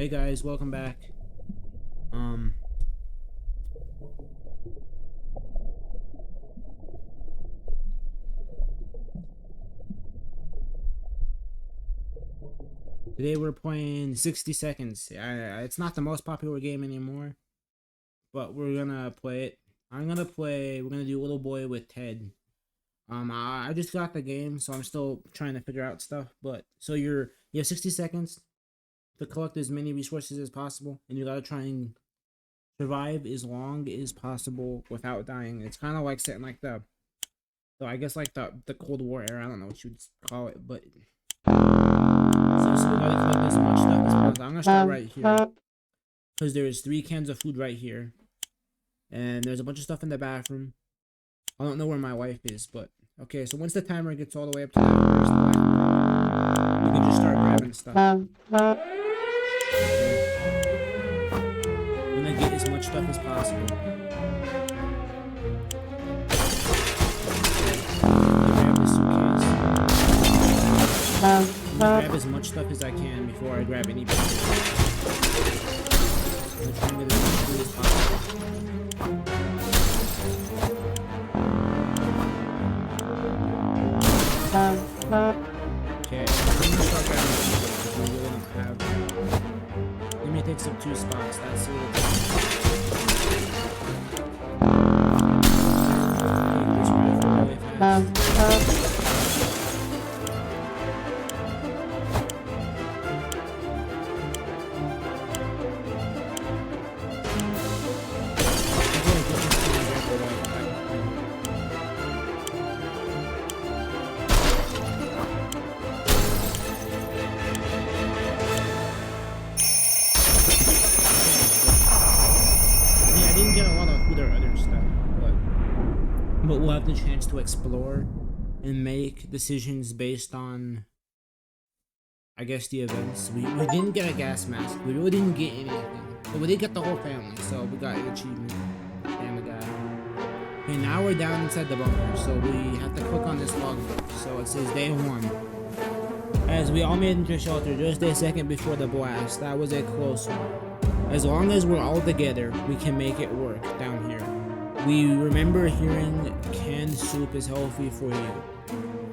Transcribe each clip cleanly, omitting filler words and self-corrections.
Hey guys, welcome back. Um, Today we're playing 60 Seconds. It's not the most popular game anymore, but we're gonna play it. We're gonna do Little Boy with Ted. I just got the game, so I'm still trying to figure out stuff. But so you have 60 seconds to collect as many resources as possible, and you gotta try and survive as long as possible without dying. It's kind of like setting like I guess like the Cold War era. I don't know what you'd call it, but so we gotta collect as much stuff as possible. I'm gonna start right here because there's 3 cans of food right here, and there's a bunch of stuff in the bathroom. I don't know where my wife is, but okay. So once the timer gets all the way up to that first line, you can just start grabbing stuff. Okay. I'm gonna get as much stuff as possible. Grab the suitcase. I'm gonna grab as much stuff as I can before I grab any pieces. I'm trying to get as much food as possible. Okay, I'm gonna start grabbing food because we really don't have. Let me take up 2 spots. That's it. Take this rifle really fast. I didn't get a lot of food or other stuff, but we'll have the chance to explore and make decisions based on, I guess, the events. We didn't get a gas mask. We really didn't get anything, but we did get the whole family, so we got an achievement. Damn the guy. Okay, now we're down inside the bunker, so we have to click on this logbook. So it says day 1. As we all made into shelter just a second before the blast. That was a close one. As long as we're all together, we can make it work down here. We remember hearing canned soup is healthy for you.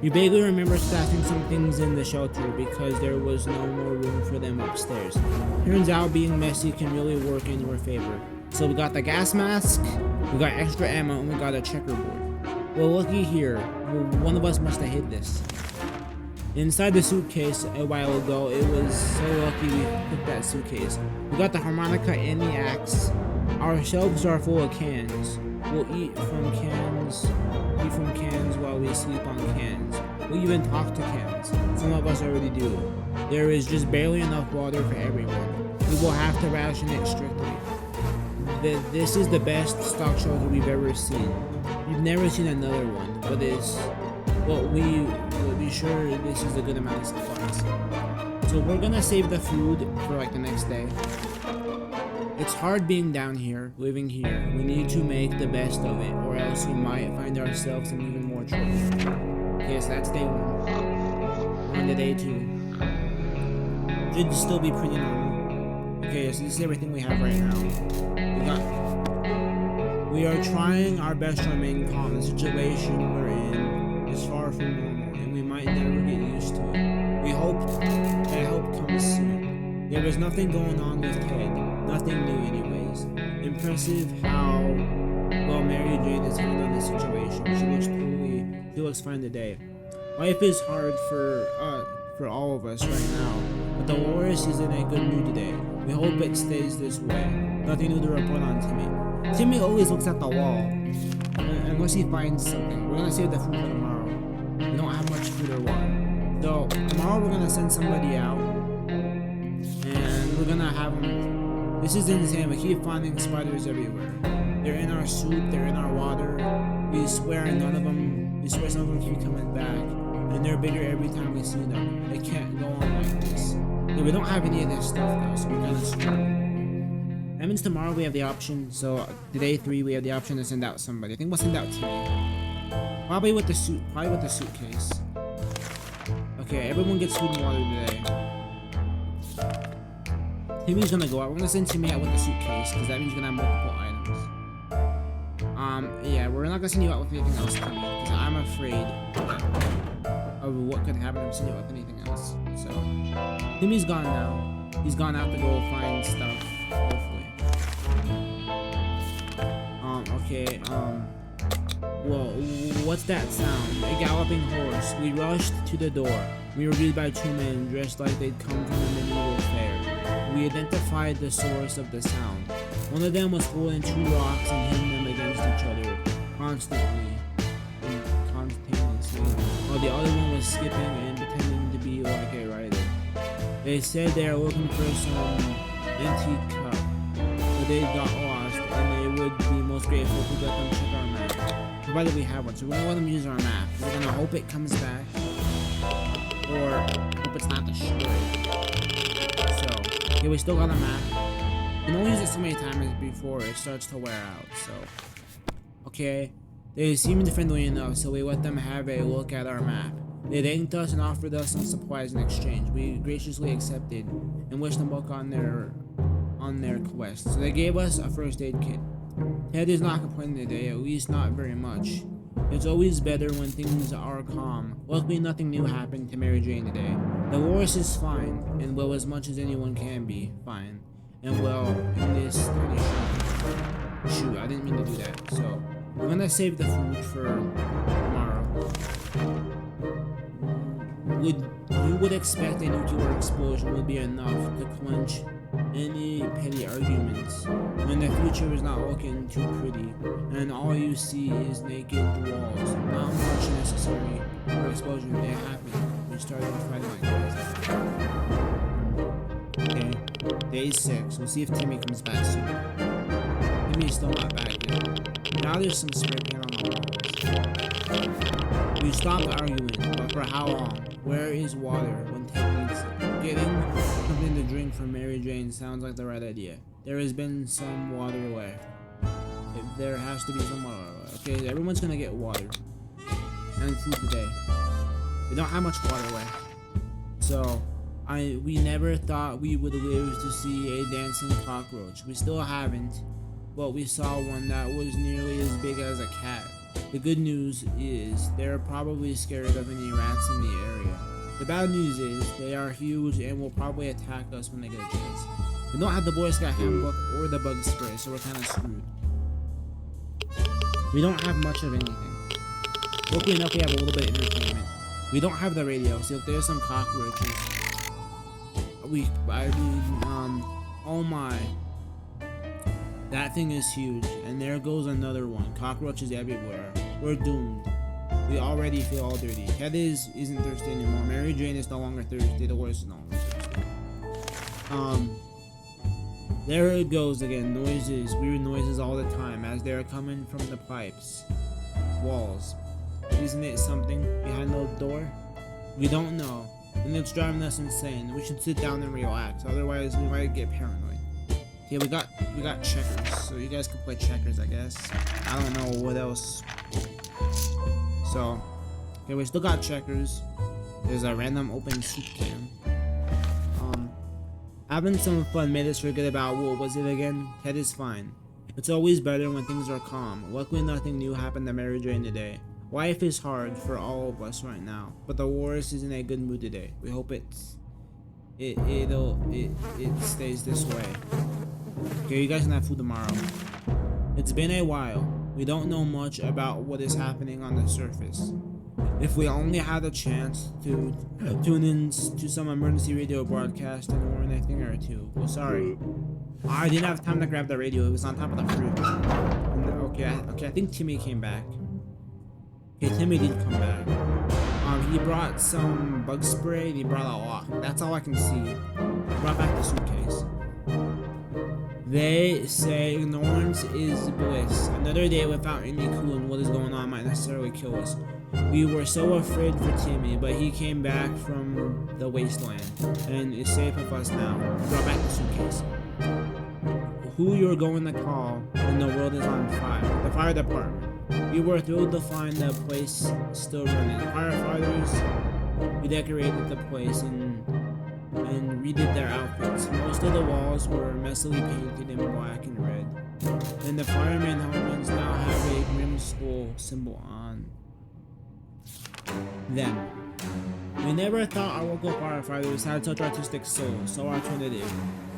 You vaguely remember staffing some things in the shelter because there was no more room for them upstairs. Turns out being messy can really work in your favor. So we got the gas mask, we got extra ammo, and we got a checkerboard. Well, looky here. One of us must have hid this. Inside the suitcase a while ago, it was so lucky we picked that suitcase. We got the harmonica and the axe. Our shelves are full of cans. We'll eat from cans while we sleep on cans. We'll even talk to cans. Some of us already do. There is just barely enough water for everyone. We will have to ration it strictly. This is the best stock shelter we've ever seen. You've never seen another one, but we'll be sure this is a good amount of supplies. So we're gonna save the food for like the next day. It's hard being down here, living here. We need to make the best of it, or else we might find ourselves in even more trouble. Okay, so that's day 1. On to day 2. Should still be pretty normal. Okay, so this is everything we have right now. We are trying our best to remain calm. The situation we're in is far from normal, and we might never get used to it. We hope that help comes soon. There was nothing going on with Ted. Nothing new anyways. Impressive how well Mary Jane has handled the situation. She looks fine today. Life is hard for all of us right now, but Dolores is in a good mood today. We hope it stays this way. Nothing new to report on Timmy. Timmy always looks at the wall, unless he finds something. We're gonna save the food for tomorrow. We don't have much food or water. So tomorrow we're gonna send somebody out, and we're gonna have them. This is insane. We keep finding spiders everywhere. They're in our soup. They're in our water. We swear some of them keep coming back, and they're bigger every time we see them. They can't go on like this. Yeah, we don't have any of this stuff though, so we're gonna struggle. That means tomorrow we have the option. So day 3 we have the option to send out somebody. I think we'll send out Timmy. Probably with the suitcase. Okay, everyone gets food and water today. Timmy's gonna go out. We're gonna send Timmy out with the suitcase, because that means you're gonna have multiple items. Yeah, we're not gonna send you out with anything else, Timmy, because I'm afraid of what could happen if we send you out with anything else. So, Timmy's gone now. He's gone out to go find stuff, hopefully. Okay, whoa, what's that sound? A galloping horse. We rushed to the door. We were greeted by two men dressed like they'd come from a medieval fair. We identified the source of the sound. One of them was holding two rocks and hitting them against each other constantly and continuously, while the other one was skipping and pretending to be like a rider. They said they are looking for some antique cup, but they got lost, and they would be most grateful if we let them check our map, provided we have one. So we're gonna let them use our map. We're gonna hope it comes back, or hope it's not destroyed. So, yeah, we still got a map. You can only use it so many times before it starts to wear out. So, okay, they seemed friendly enough, so we let them have a look at our map. They thanked us and offered us some supplies in exchange. We graciously accepted and wished them luck on their quest. So they gave us a first aid kit. Ted is not complaining today, at least not very much. It's always better when things are calm. Luckily, nothing new happened to Mary Jane today. The horse is fine, and well, as much as anyone can be fine. And well, in this tiny shop. Shoot, I didn't mean to do that. So, we're gonna save the food for tomorrow. You would expect a nuclear explosion would be enough to quench any petty arguments when the future is not looking too pretty and all you see is naked walls. Not much necessary for explosion may happen. We started fighting like this. Okay, day 6. We'll see if Timmy comes back soon. Timmy's still not back yet. Now there's some spray paint on the walls. We stopped arguing, but for how long? Where is water when Ted needs it? Getting something to drink from Mary Jane sounds like the right idea. There has been some water left. There has to be some water left. Okay, everyone's gonna get water and food today. We don't have much water left. So, we never thought we would live to see a dancing cockroach. We still haven't, but we saw one that was nearly as big as a cat. The good news is they're probably scared of any rats in the area. The bad news is they are huge and will probably attack us when they get a chance. We don't have the Boy Scout handbook or the bug spray, so we're kind of screwed. We don't have much of anything. Luckily enough, we have a little bit of entertainment. We don't have the radio, so if there's some cockroaches, oh my. That thing is huge, and there goes another one. Cockroaches everywhere. We're doomed. We already feel all dirty. Ted isn't thirsty anymore. Mary Jane is no longer thirsty. The horse is no longer thirsty. There it goes again. Noises, weird noises all the time as they are coming from the pipes. Walls. Isn't it something behind the door? We don't know. And it's driving us insane. We should sit down and relax, otherwise we might get paranoid. Okay, we got checkers, so you guys can play checkers, I guess. I don't know what else. So, okay, we still got checkers. There's a random open soup can. Having some fun made us forget about what was it again? Ted is fine. It's always better when things are calm. Luckily, nothing new happened to Mary Jane today. Life is hard for all of us right now, but the horse is in a good mood today. We hope it stays this way. Okay, you guys can have food tomorrow. It's been a while. We don't know much about what is happening on the surface. If we only had a chance to tune in to some emergency radio broadcast and warn a thing or two. Well, sorry. I didn't have time to grab the radio. It was on top of the fruit. Okay, I think Timmy came back. Okay, Timmy did come back. He brought some bug spray. He brought a lock. That's all I can see. He brought back the suitcase. They say ignorance is bliss. Another day without any clue on what is going on might necessarily kill us. We were so afraid for Timmy, but he came back from the wasteland and is safe with us now. He brought back the suitcase. Who you're going to call when the world is on fire? The fire department. We were thrilled to find the place still running. Firefighters, we decorated the place and and redid their outfits. Most of the walls were messily painted in black and red. And the firemen helmets now have a grim skull symbol on them. We never thought our local firefighters had such artistic souls, so alternative.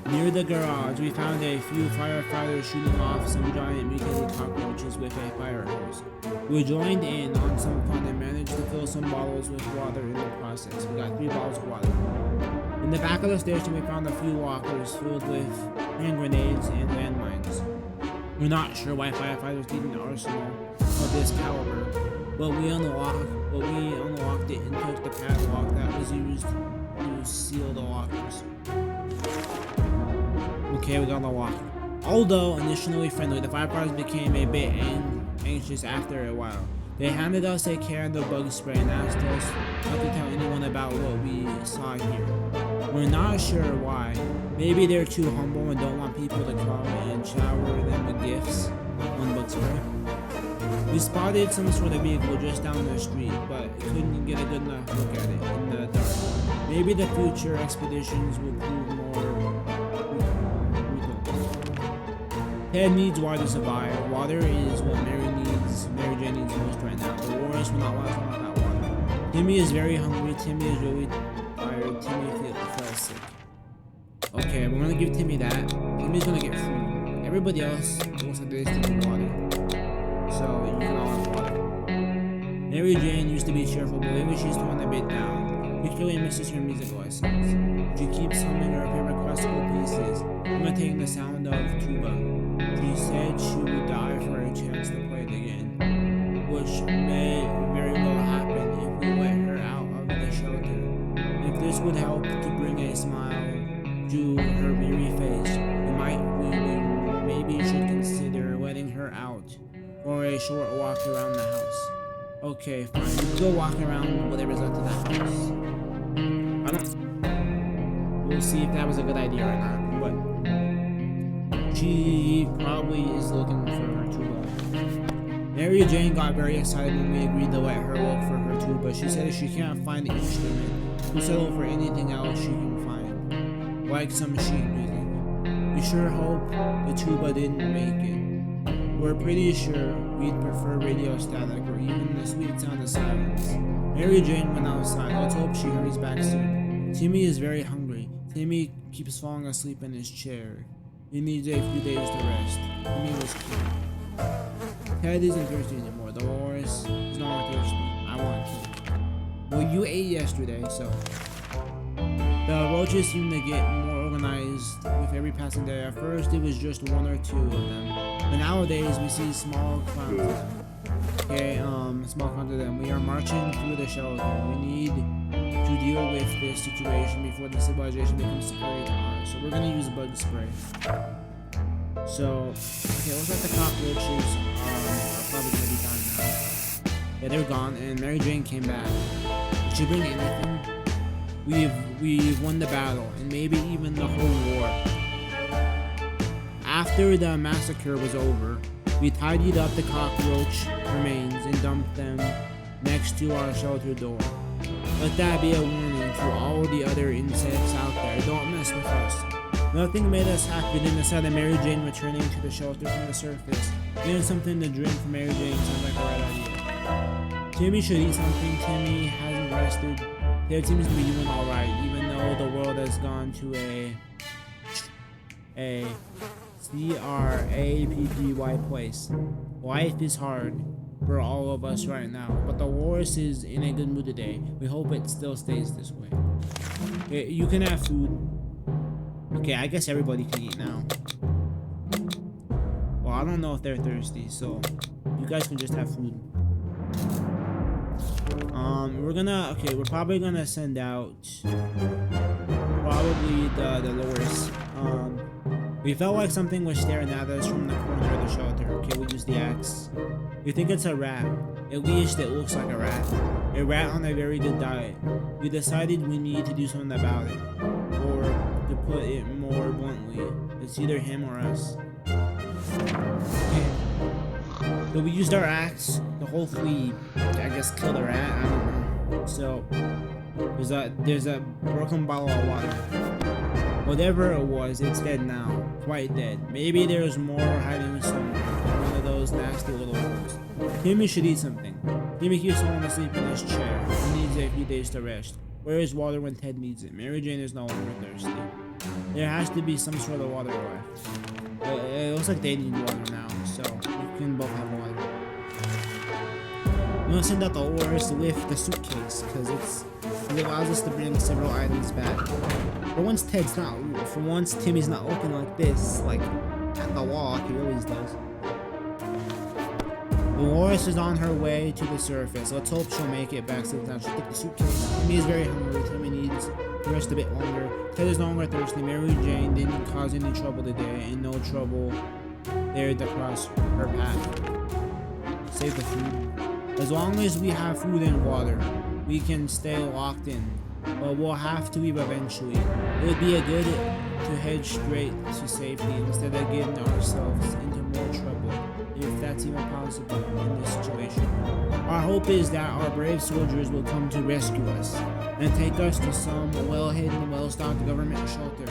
Near the garage, we found a few firefighters shooting off some giant mutated cockroaches with a fire hose. We joined in on some fun and managed to fill some bottles with water in the process. We got 3 bottles of water. In the back of the station, we found a few lockers filled with hand grenades and landmines. We're not sure why firefighters need an arsenal of this caliber, but we unlocked it and took the padlock that was used to seal the lockers. Okay, we got the lock. Although initially friendly, the firefighters became a bit anxious after a while. They handed us a can of bug spray and asked us not to tell anyone about what we saw here. We're not sure why. Maybe they're too humble and don't want people to come and shower them with gifts on bug spray. We spotted some sort of vehicle just down the street, but couldn't get a good enough look at it in the dark. Maybe the future expeditions will prove more. Ted needs water to survive. Water is what Mary Jane needs most right now. The Walrus will not want to talk about water. Timmy is very hungry. Timmy is really tired. Timmy feels sick. Okay, we're gonna give Timmy that. Timmy's gonna get food. Everybody else looks like they just need water. So you can all have water. Mary Jane used to be cheerful, but lately she's toned a bit down. Particularly misses her music lessons. She keeps humming her favorite classical pieces, imitating the sound of tuba. She said she would die for a chance to play it again, which may very well happen if we let her out of the shelter. If this would help to bring a smile to her weary face, we maybe should consider letting her out for a short walk around the house. Okay, fine. We can go walk around whatever's left of the house. We'll see if that was a good idea or not, but she probably is looking for her tuba. Mary Jane got very excited when we agreed to let her look for her tuba. She said if she can't find the instrument, she'll settle for anything else she can find, like some sheet music. We sure hope the tuba didn't make it. We're pretty sure we'd prefer radio static or even the sweet sound of silence. Mary Jane went outside. Let's hope she hurries back soon. Timmy is very hungry. Timmy keeps falling asleep in his chair. He needs a few days to rest. Timmy was cute. Ted isn't thirsty anymore. The Walrus is no more thirsty. I want cake. Well, you ate yesterday, so. The roaches seem to get more organized with every passing day. At first, it was just 1 or 2 of them. But nowadays, we see small crowds of them. Okay, small crowds of them. We are marching through the shelter. We need to deal with this situation before the civilization becomes superior to ours. So we're gonna use bug spray. So, okay, looks like the cockroaches are probably gonna be gone now. Yeah, they're gone, and Mary Jane came back. Did she bring anything? We've won the battle, and maybe even the whole war. After the massacre was over, we tidied up the cockroach remains and dumped them next to our shelter door. Let that be a warning to all the other insects out there. Don't mess with us. Nothing made us happy than the sight of Mary Jane returning to the shelter from the surface. Getting something to drink for Mary Jane sounds like a right idea. Timmy should eat something. Timmy hasn't rested. Ted seems to be doing alright, even though the world has gone to a CRAPPY place. Life is hard for all of us right now, but the Walrus is in a good mood today. We hope it still stays this way. Okay, you can have food. Okay, I guess everybody can eat now. Well, I don't know if they're thirsty, so you guys can just have food. We're probably gonna send out probably the lowers. We felt like something was staring at us from the corner of the shelter. Okay, we use the axe. We think it's a rat. At least it looks like a rat. A rat on a very good diet. We decided we need to do something about it. Or, to put it more bluntly, it's either him or us. Okay. So we used our axe to hopefully, I guess, kill the rat. I don't know. So, There's a broken bottle of water. Whatever it was, it's dead now. Quite dead. Maybe there's more hiding somewhere. One of those nasty little holes. Timmy should eat something. Timmy keeps falling asleep in his chair. He needs a few days to rest. Where is water when Ted needs it? Mary Jane is no longer thirsty. There has to be some sort of water left. It looks like they need water now, so we can both have water. I'm gonna send out the Oris with the suitcase, because it allows us to bring several items back. For once, for once, Timmy's not looking like this, like at the wall like he always does. Dolores is on her way to the surface. Let's hope she'll make it back safe now. She'll take the suitcase. Timmy is very hungry. Timmy needs to rest a bit longer. Ted is no longer thirsty. Mary Jane didn't cause any trouble today, and no trouble there to cross her path. Save the food. As long as we have food and water, we can stay locked in. But we'll have to leave eventually. It would be a good to head straight to safety instead of getting ourselves into more trouble, if that's even possible in this situation. Our hope is that our brave soldiers will come to rescue us and take us to some well-hidden, well-stocked government shelter.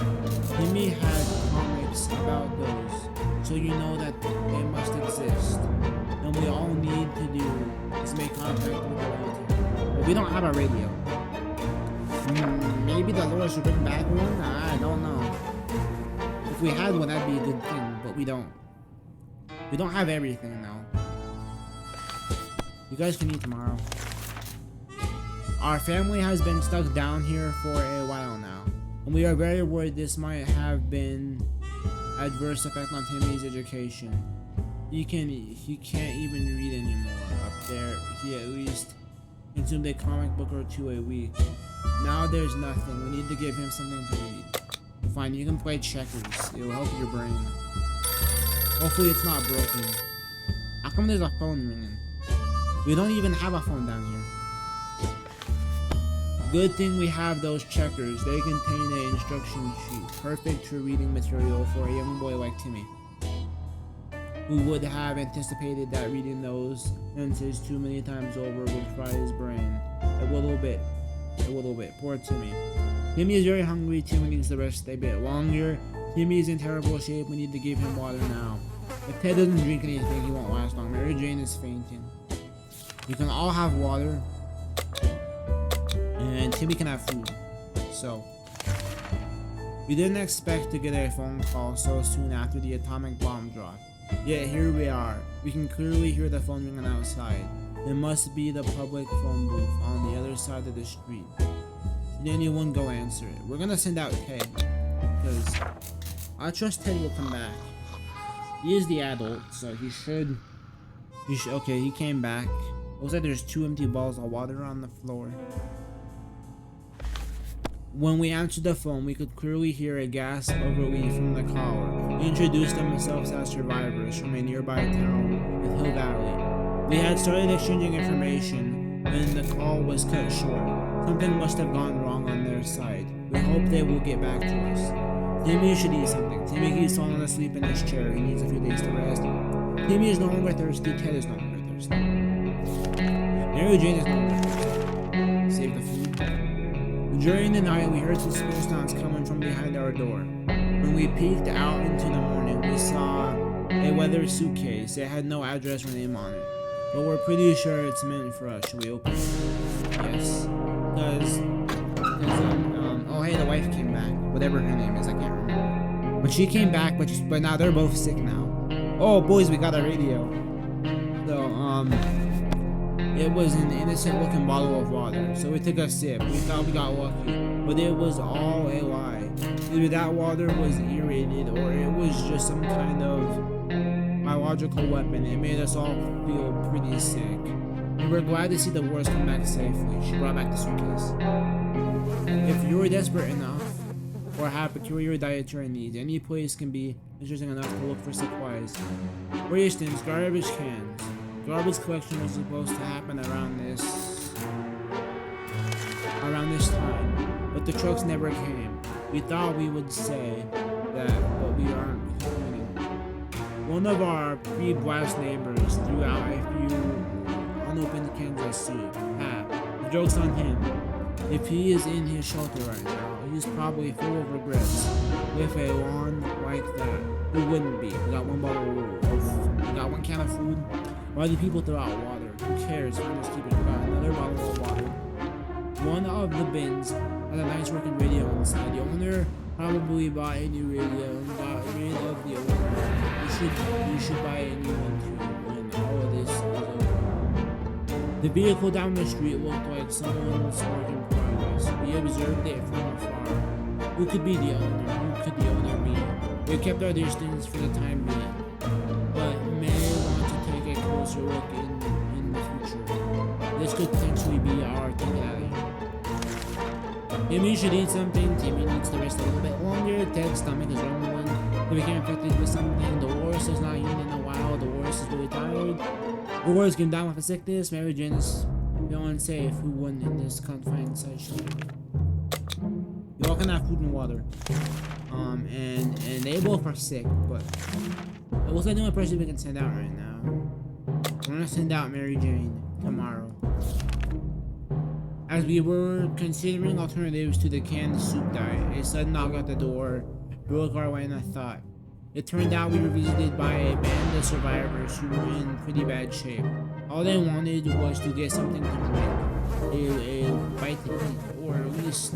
Timmy had comics about those, so you know that they must exist. And we all need to do is make contact with the military. But we don't have a radio. Maybe the Lord should bring back one? I don't know. If we had one, that'd be a good thing, but we don't. We don't have everything though. You guys can eat tomorrow. Our family has been stuck down here for a while now, and we are very worried this might have been adverse effect on Timmy's education. He can't even read anymore up there. He at least consumed a comic book or two a week. Now there's nothing. We need to give him something to read. Fine, you can play checkers. It'll help your brain. Hopefully it's not broken. How come there's a phone ringing? We don't even have a phone down here. Good thing we have those checkers. They contain an instruction sheet. Perfect for reading material for a young boy like Timmy, who would have anticipated that reading those sentences too many times over would fry his brain. A little bit. Poor Timmy. Timmy is very hungry. Timmy needs to rest a bit longer. Timmy is in terrible shape. We need to give him water now. If Ted doesn't drink anything, he won't last long. Mary Jane is fainting. You can all have water, and Timmy can have food. So, we didn't expect to get a phone call so soon after the atomic bomb dropped. Yet here we are. We can clearly hear the phone ringing outside. It must be the public phone booth on the other side of the street. Should anyone go answer it? We're gonna send out Ted, because I trust Ted will come back. He is the adult, so he should. Okay, he came back. Looks like there's 2 empty balls of water on the floor. When we answered the phone, we could clearly hear a gasp of relief from the caller. They introduced themselves as survivors from a nearby town with Hill Valley. We had started exchanging information when the call was cut short. Something must have gone wrong on their side. We hope they will get back to us. Timmy should eat something. Timmy keeps falling asleep in his chair. He needs a few days to rest. Timmy is no longer thirsty. Ted is no longer thirsty. Mary Jane is no longer thirsty. Save the food. During the night, we heard suspicious sounds coming from behind our door. When we peeked out into the morning, we saw a leather suitcase. It had no address or name on it, but we're pretty sure it's meant for us. Should we open it? Yes. Because oh hey, the wife came back. Whatever her name is, I can't remember. But she came back, but now they're both sick now. Oh boys, we got a radio. So it was an innocent looking bottle of water. So we took a sip. We thought we got lucky, but it was all a lie. Either that water was irradiated, or it was just some kind of biological weapon. It made us all feel pretty sick. We were glad to see the wars come back safely. She brought back the suitcase. If you're desperate enough or have peculiar dietary needs, any place can be interesting enough to look for supplies. For instance, garbage cans. Garbage collection was supposed to happen around this time, but the trucks never came. We thought we would say that, but we aren't complaining. One of our pre-blast neighbors threw out a few unopened cans of soup. The joke's on him. If he is in his shelter right now, he's probably full of regrets. With a lawn like that, who wouldn't be? We got one we got one can of food. Why do people throw out water? Who cares? Finders keepers. We got another bottle of water. One of the bins had a nice working radio inside. The owner probably bought a new radio and got rid of the old one. We should buy a new one too when all of this is over. The vehicle down the street looked like someone's work in progress. We observed it from afar. Who could be the owner? Who could the owner be? We kept our distance for the time being, but may want to take a closer look in the future. This could potentially be our ticket out of here. Timmy should eat something. Timmy needs to rest a little bit longer. Ted's stomach is rumbling. He became infected with something. Dolores is not eating in a while. Dolores is really tired. Dolores came down with a sickness. Mary Jane is feeling safe. Who wouldn't in this confined session? You all can have food and water. And they both are sick, but it looks like the only person we can send out right now. We're gonna send out Mary Jane tomorrow. As we were considering alternatives to the canned soup diet, a sudden knock at the door broke our line of thought. It turned out we were visited by a band of survivors who were in pretty bad shape. All they wanted was to get something to drink, a bite to eat, or at least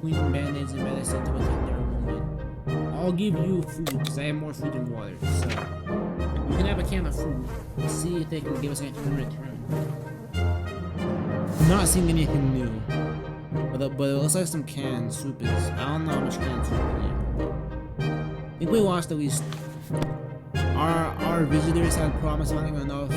clean band-aids and medicine to attend their wounded. I'll give you food, because I have more food than water, so you can have a can of food. Let's see if they can give us anything in return. I'm not seeing anything new, but it looks like some canned soup is. I don't know how much canned soup in here. I think we lost at least. Our visitors had promised finding enough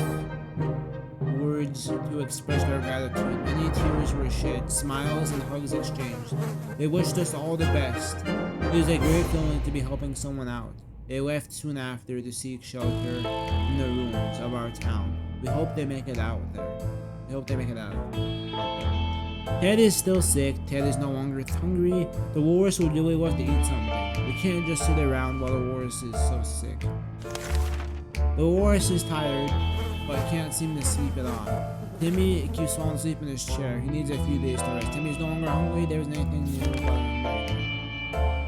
words to express their gratitude. Many tears were shed, smiles and hugs exchanged. They wished us all the best. It was a great feeling to be helping someone out. They left soon after to seek shelter in the ruins of our town. We hope they make it out there. I hope they make it out. Ted is still sick. Ted is no longer hungry. The walrus would really love to eat something. We can't just sit around while the walrus is so sick. The walrus is tired, but can't seem to sleep at all. Timmy keeps falling asleep in his chair. He needs a few days to rest. Timmy's no longer hungry. There isn't anything new.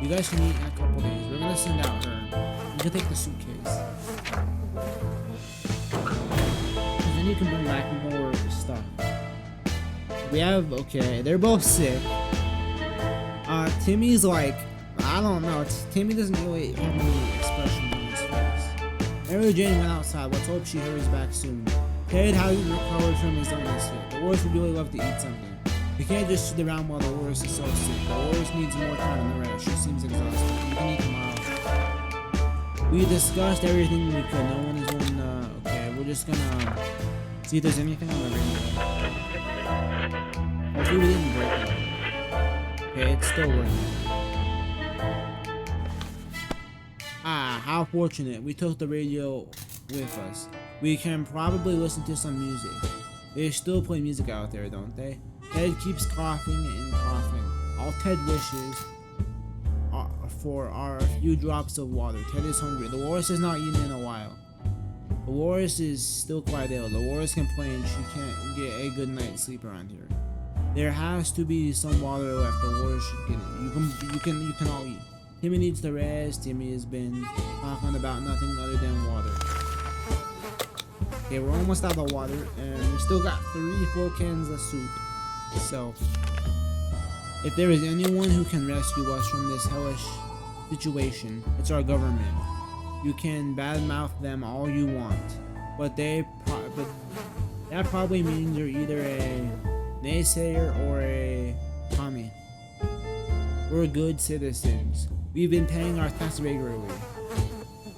You guys can eat in a couple days. We're gonna send out her. You can take the suitcase. Then you can bring back more stuff. We have, okay, they're both sick. Timmy's like, I don't know, Timmy doesn't really have any expression on his face. Mary Jane went outside. Let's hope she hurries back soon. Ted hasn't recovered from his illness yet. The horse would really love to eat something. We can't just sit around while the horse is so sick. The horse needs more time than the rest. She seems exhausted. You can eat tomorrow. We discussed everything we could. No one is willing to, okay, we're just gonna see if there's anything on the radio. Hopefully we didn't break it. Okay, it's still working. Ah, how fortunate. We took the radio with us. We can probably listen to some music. They still play music out there, don't they? Ted keeps coughing and coughing. All Ted wishes for are a few drops of water. Ted is hungry. The walrus has not eaten in a while. The walrus is still quite ill. The walrus complains she can't get a good night's sleep around here. There has to be some water left. The walrus should get it. You can all eat. Timmy needs to rest. Timmy has been talking about nothing other than water. Okay, we're almost out of water, and we still got 3 full cans of soup. So, if there is anyone who can rescue us from this hellish situation, it's our government. You can badmouth them all you want, but that probably means you're either a naysayer or a commie. We're good citizens. We've been paying our tax regularly.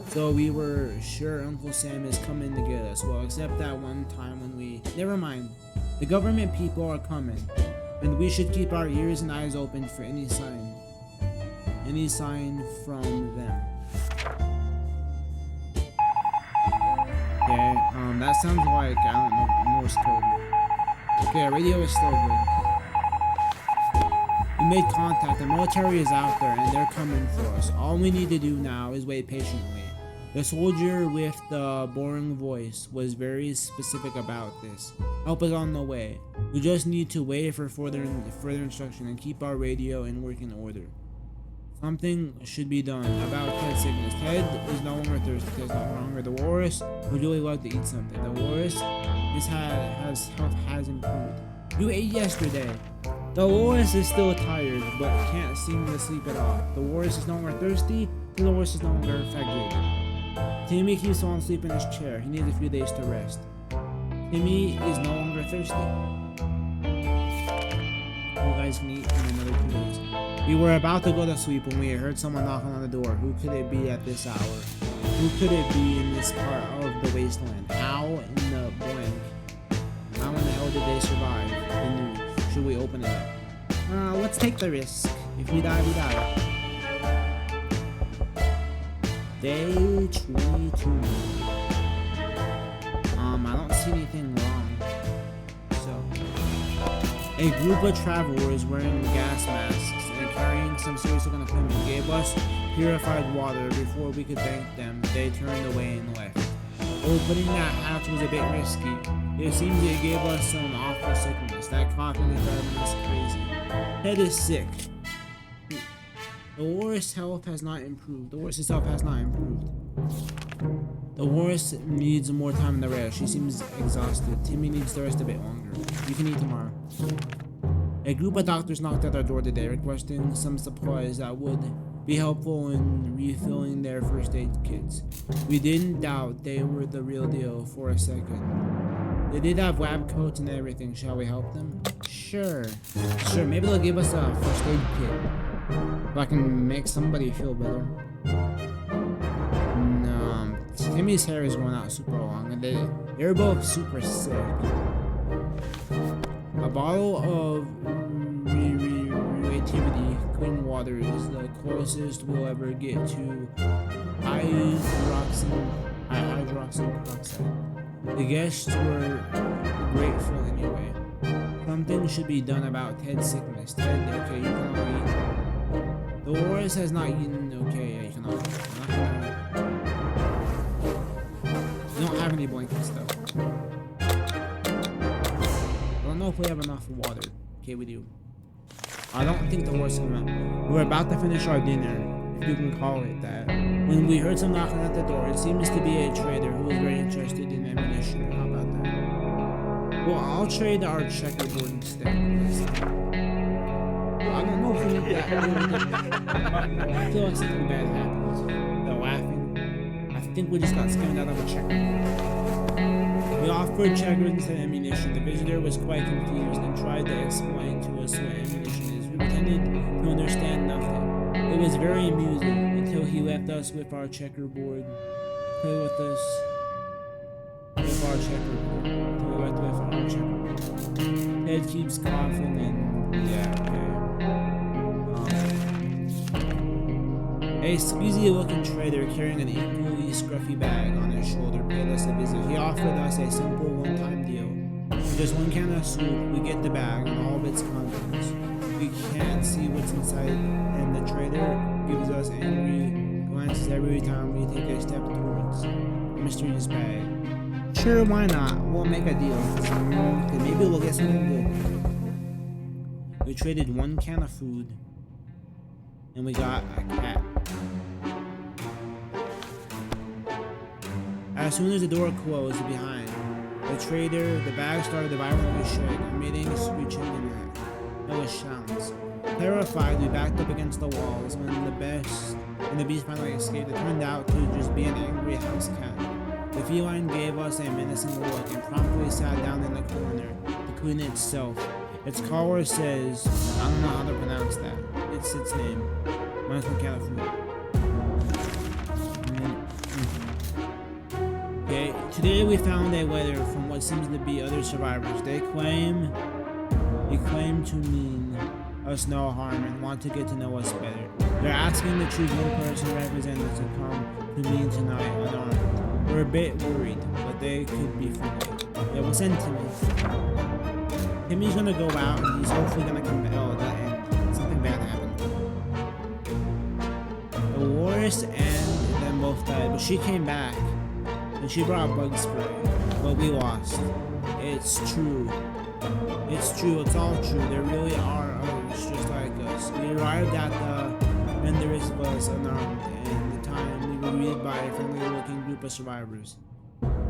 So we were sure Uncle Sam is coming to get us. Well, except that one time when we... Never mind. The government people are coming. And we should keep our ears and eyes open for any sign. Any sign from them. Okay, that sounds like, I don't know, Morse code. Okay, our radio is still good. We made contact. The military is out there and they're coming for us. All we need to do now is wait patiently. The soldier with the boring voice was very specific about this. Help is on the way. We just need to wait for further instruction and keep our radio in working order. Something should be done about Ted's sickness. Ted is no longer thirsty. Ted is no longer. The walrus would really love to eat something. The walrus, his health has improved. You ate yesterday. The walrus is still tired, but can't seem to sleep at all. The walrus is no longer thirsty. The walrus is no longer affected. Timmy keeps falling asleep in his chair. He needs a few days to rest. Timmy is no longer thirsty. You guys can eat in another 2 days. We were about to go to sleep when we heard someone knocking on the door. Who could it be at this hour? Who could it be in this part of the wasteland? How in the blank? How in the hell did they survive the news? Should we open it up? Let's take the risk. If we die, we die. Day 22. I don't see anything wrong. So, a group of travelers wearing gas masks and carrying some serious looking equipment gave us purified water. Before we could thank them, they turned away and left. Opening that hatch was a bit risky. It seems it gave us some awful sickness. That coughing environment is crazy. Ted is sick. The walrus' health has not improved. The walrus' health has not improved. The walrus needs more time in the rest. She seems exhausted. Timmy needs to rest a bit longer. You can eat tomorrow. A group of doctors knocked at our door today, requesting some supplies that would be helpful in refilling their first aid kits. We didn't doubt they were the real deal for a second. They did have lab coats and everything. Shall we help them? Sure. Maybe they'll give us a first aid kit. If I can make somebody feel better. No, Timmy's hair is going out super long, and they're both super sick. A bottle of radioactivity clean water is the closest we'll ever get to hydroxyl peroxide. The guests were grateful anyway. Something should be done about Ted's sickness. Ted, okay, you can all eat. The walrus has not eaten. Okay, yeah, you can all eat. We don't have any blankets though. I don't know if we have enough water. Okay, we do. I don't think the walrus came out. We're about to finish our dinner, if you can call it that, when we heard some knocking at the door. It seems to be a trader who was very interested in ammunition. How about that? Well, I'll trade our checkerboard instead. I don't know if we need that. I feel like something bad happens. They're laughing. I think we just got scammed out of a checkerboard. We offered checkers instead of ammunition. The visitor was quite confused and tried to explain to us what ammunition is. We pretended to understand nothing. It was very amusing until he left us with our checkerboard. Play with us with our checkerboard. Until we left with our checkerboard. Ted keeps coughing and yeah, okay. A sleazy-looking trader carrying an equally scruffy bag on his shoulder paid us a visit. He offered us a simple one-time deal. For just one can of soup, we get the bag and all of its contents. We can't see what's inside, and the trader gives us angry glances every time we take a step towards the mysterious bag. Sure, why not? We'll make a deal. Maybe we'll get something good. We traded one can of food, and we got a cat. As soon as the door closed behind the trader, the bag started to violently shake, emitting screeching and hellish sounds. Terrified, we backed up against the walls. When the beast finally escaped, it turned out to just be an angry house cat. The feline gave us a menacing look and promptly sat down in the corner to clean itself. Its collar says, I don't know how to pronounce that. It's its name. Mine's from California. Okay, today we found a letter from what seems to be other survivors. They claim to mean us no harm and want to get to know us better. They're asking to choose one person representative to come to me tonight unarmed. We're a bit worried, but they could be friendly. Yeah, we'll send Timmy. Timmy's gonna go out and he's hopefully gonna come back. Oh, that end. Something bad happened. The walrus and them both died, but she came back and she brought bug spray, but we lost. It's true. It's true. It's all true. There really are others just like us. We arrived at and the rest of us unarmed, and the time we were greeted by a friendly-looking group of survivors.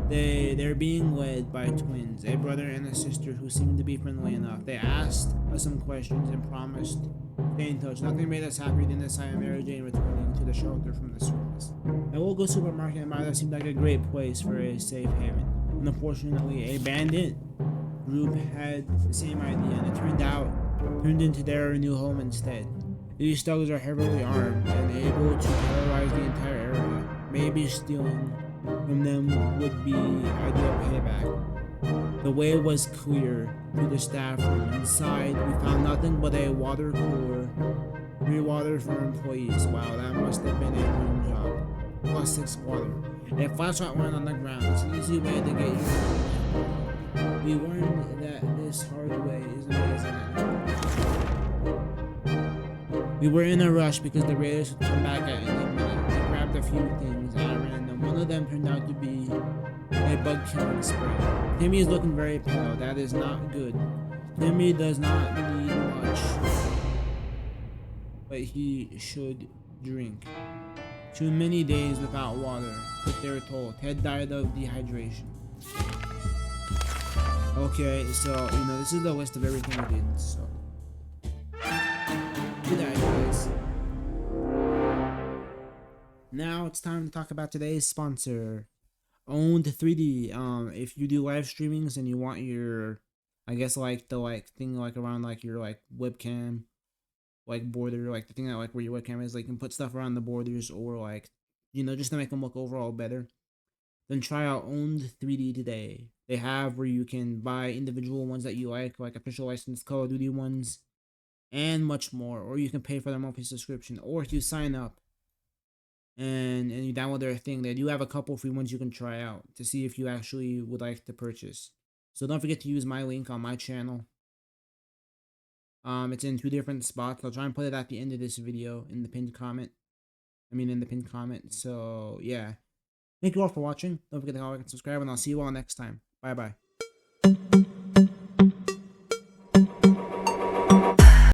They're being led by twins, a brother and a sister who seemed to be friendly enough. They asked us some questions and promised to stay in touch. Nothing made us happier than the sight of Mary Jane returning to the shelter from the surface. A local supermarket might have seemed like a great place for a safe haven. Unfortunately, a bandit group had the same idea, and it turned into their new home instead. These thugs are heavily armed and able to terrorize the entire area. Maybe stealing from them would be ideal payback. The way was clear to the staff room. Inside, we found nothing but a water cooler, 3 water for employees. Wow, that must have been a dream job. Plus 6 water. A flashlight went on the ground. It's an easy way to get you. We learned that this hard way is amazing. We were in a rush because the raiders would come back at any minute. We grabbed a few things at random. One of them turned out to be a bug killing spray. Timmy is looking very pale. That is not good. Timmy does not need much, but he should drink. Too many days without water took their toll. Ted died of dehydration. Okay, so this is the list of everything we did. So do that, guys. Now it's time to talk about today's sponsor, Owned 3D. If you do live streamings and you want your, I guess like the thing around your webcam, border, the thing that where your webcam is, you can put stuff around the borders, or just to make them look overall better, then try out Owned 3D today. They have where you can buy individual ones that you like official licensed Call of Duty ones, and much more. Or you can pay for their monthly subscription, or if you sign up and you download their thing, they do have a couple free ones you can try out to see if you actually would like to purchase. So don't forget to use my link on my channel. It's in 2 different spots. I'll try and put it at the end of this video in the pinned comment. So yeah, thank you all for watching. Don't forget to like and subscribe, and I'll see you all next time. Bye bye.